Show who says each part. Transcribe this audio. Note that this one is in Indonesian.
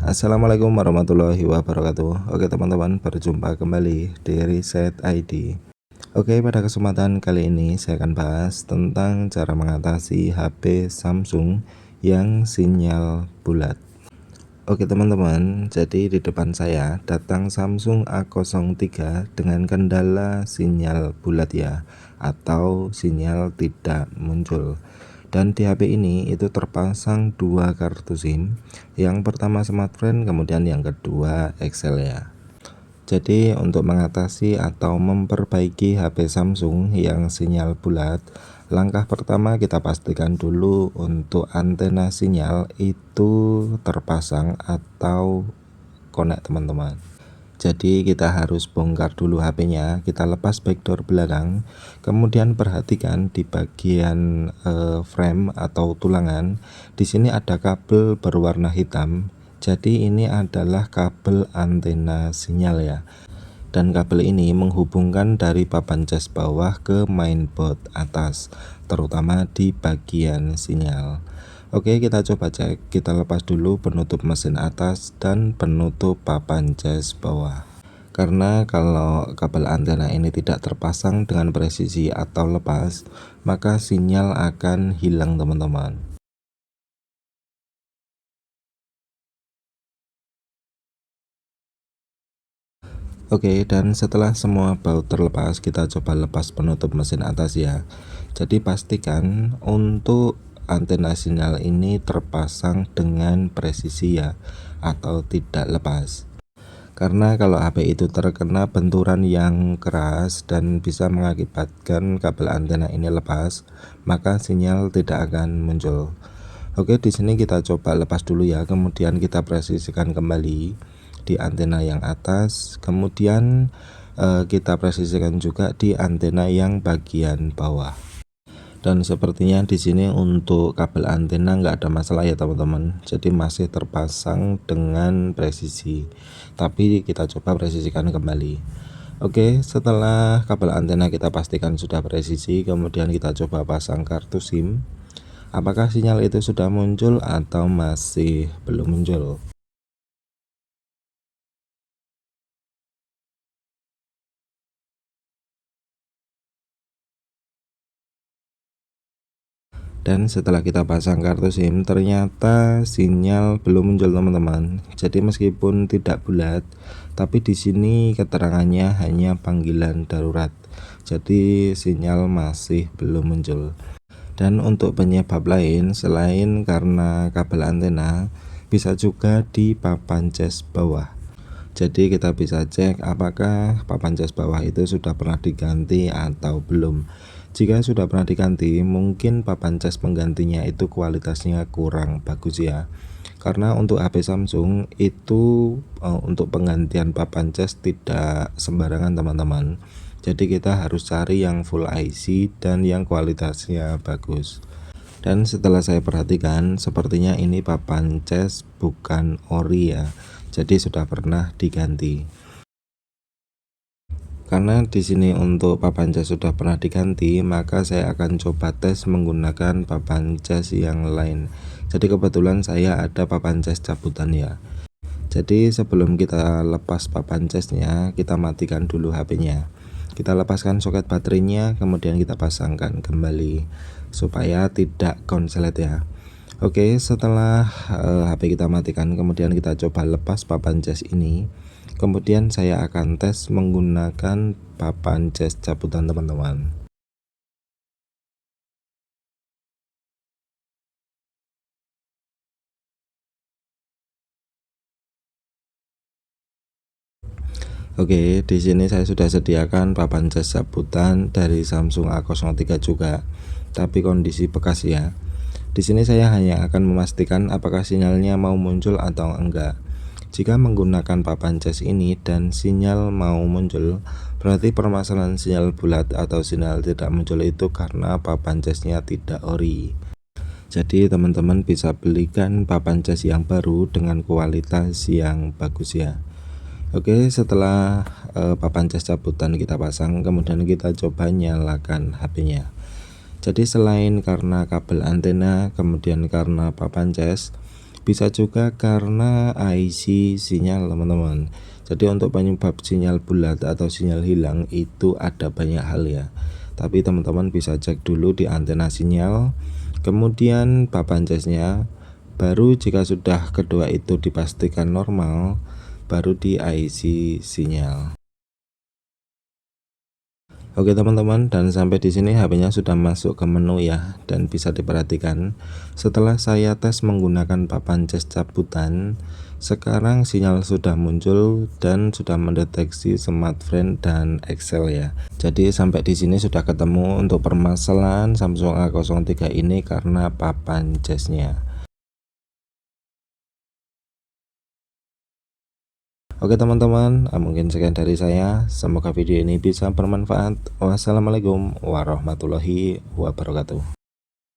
Speaker 1: Assalamualaikum warahmatullahi wabarakatuh. Oke teman-teman, berjumpa kembali di Reset ID. Oke, pada kesempatan kali ini saya akan bahas tentang cara mengatasi HP Samsung yang sinyal bulat. Oke teman-teman, jadi di depan saya datang Samsung A03 dengan kendala sinyal bulat ya, atau sinyal tidak muncul. Dan di HP ini itu terpasang dua kartu SIM. Yang pertama smartphone, kemudian yang kedua Excel ya. Jadi untuk mengatasi atau memperbaiki HP Samsung yang sinyal bulat, langkah pertama kita pastikan dulu untuk antena sinyal itu terpasang atau connect teman-teman. Jadi kita harus bongkar dulu HP-nya, kita lepas backdoor belakang, kemudian perhatikan di bagian frame atau tulangan. Di sini ada kabel berwarna hitam. Jadi ini adalah kabel antena sinyal ya. Dan kabel ini menghubungkan dari papan cas bawah ke mainboard atas, terutama di bagian sinyal. Oke, kita coba cek. Kita lepas dulu penutup mesin atas dan penutup papan cas bawah. Karena kalau kabel antena ini tidak terpasang dengan presisi atau lepas, maka sinyal akan hilang teman-teman. Oke, dan setelah semua baut terlepas, kita coba lepas penutup mesin atas ya. Jadi pastikan untuk antena sinyal ini terpasang dengan presisi ya, atau tidak lepas. Karena kalau HP itu terkena benturan yang keras dan bisa mengakibatkan kabel antena ini lepas, maka sinyal tidak akan muncul. Oke, di sini kita coba lepas dulu ya, kemudian kita presisikan kembali di antena yang atas, kemudian kita presisikan juga di antena yang bagian bawah. Dan sepertinya di sini untuk kabel antena nggak ada masalah ya teman-teman, jadi masih terpasang dengan presisi, tapi kita coba presisikan kembali. Oke, setelah kabel antena kita pastikan sudah presisi, kemudian kita coba pasang kartu SIM. Apakah sinyal itu sudah muncul atau masih belum muncul? Dan setelah kita pasang kartu SIM, ternyata sinyal belum muncul teman-teman. Jadi meskipun tidak bulat, tapi di sini keterangannya hanya panggilan darurat. Jadi sinyal masih belum muncul. Dan untuk penyebab lain selain karena kabel antena, bisa juga di papan cas bawah. Jadi kita bisa cek apakah papan cas bawah itu sudah pernah diganti atau belum. Jika sudah pernah diganti, mungkin papan cas penggantinya itu kualitasnya kurang bagus ya. Karena untuk HP Samsung itu untuk penggantian papan cas tidak sembarangan teman-teman. Jadi kita harus cari yang full IC dan yang kualitasnya bagus. Dan setelah saya perhatikan, sepertinya ini papan cas bukan ori ya. Jadi sudah pernah diganti. Karena di sini untuk papan cas sudah pernah diganti, maka saya akan coba tes menggunakan papan cas yang lain. Jadi kebetulan saya ada papan cas cabutan ya. Jadi sebelum kita lepas papan casnya, kita matikan dulu HP-nya. Kita lepaskan soket baterainya, kemudian kita pasangkan kembali supaya tidak konslet ya. Oke, setelah HP kita matikan, kemudian kita coba lepas papan cas ini. Kemudian saya akan tes menggunakan papan cas cabutan teman-teman. Oke, di sini saya sudah sediakan papan cas cabutan dari Samsung A03 juga, tapi kondisi bekas ya. Di sini saya hanya akan memastikan apakah sinyalnya mau muncul atau enggak. Jika menggunakan papan cas ini dan sinyal mau muncul, berarti permasalahan sinyal bulat atau sinyal tidak muncul itu karena papan casnya tidak ori. Jadi teman-teman bisa belikan papan cas yang baru dengan kualitas yang bagus ya. Oke, setelah papan cas cabutan kita pasang, kemudian kita coba nyalakan HP-nya. Jadi selain karena kabel antena, kemudian karena papan cas, Bisa juga karena IC sinyal teman-teman. Jadi untuk penyebab sinyal bulat atau sinyal hilang itu ada banyak hal ya. Tapi teman-teman bisa cek dulu di antena sinyal, kemudian papan casnya, baru jika sudah kedua itu dipastikan normal, baru di IC sinyal. Oke teman-teman, dan sampai di sini HP-nya sudah masuk ke menu ya, dan bisa diperhatikan setelah saya tes menggunakan papan cas cabutan, sekarang sinyal sudah muncul dan sudah mendeteksi smartphone dan Excel ya. Jadi sampai di sini sudah ketemu untuk permasalahan Samsung A03 ini karena papan casnya. Oke teman-teman, mungkin sekian dari saya. Semoga video ini bisa bermanfaat. Wassalamualaikum warahmatullahi wabarakatuh.